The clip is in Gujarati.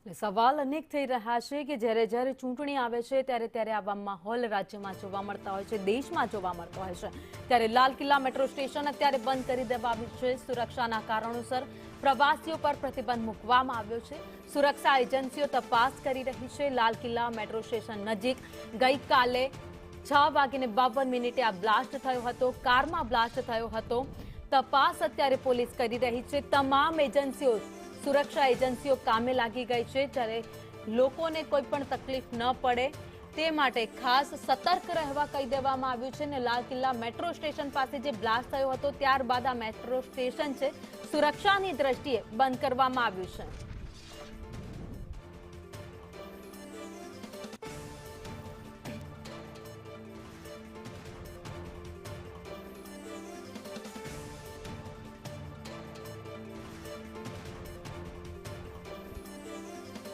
સવાલ અનેક થઈ રહ્યા છે કે જ્યારે ચૂંટણી આવે છે ત્યારે આવા માહોલ રાજ્યમાં જોવા મળતા હોય છે, દેશમાં જોવા મળતો હોય છે। ત્યારે લાલ કિલ્લા મેટ્રો સ્ટેશન અત્યારે બંધ કરી દેવામાં આવ્યું છે। સુરક્ષાના કારણોસર પ્રવાસીઓ પર પ્રતિબંધ મૂકવામાં આવ્યો છે। સુરક્ષા એજન્સીઓ તપાસ કરી રહી છે। લાલ કિલ્લા મેટ્રો સ્ટેશન નજીક ગઈકાલે 6:52 આ બ્લાસ્ટ થયો હતો, કારમાં બ્લાસ્ટ થયો હતો। તપાસ અત્યારે પોલીસ કરી રહી છે। તમામ એજન્સીઓ સુરક્ષા એજન્સીઓ કામે લાગી ગઈ છે, જ્યારે લોકોને કોઈ પણ તકલીફ ન પડે તે માટે ખાસ સતર્ક રહેવા કહી દેવામાં આવ્યું છે। ને લાલ કિલ્લા મેટ્રો સ્ટેશન પાસે જે બ્લાસ્ટ થયો હતો ત્યારબાદ આ મેટ્રો સ્ટેશન છે સુરક્ષાની દ્રષ્ટિએ બંધ કરવામાં આવ્યું છે।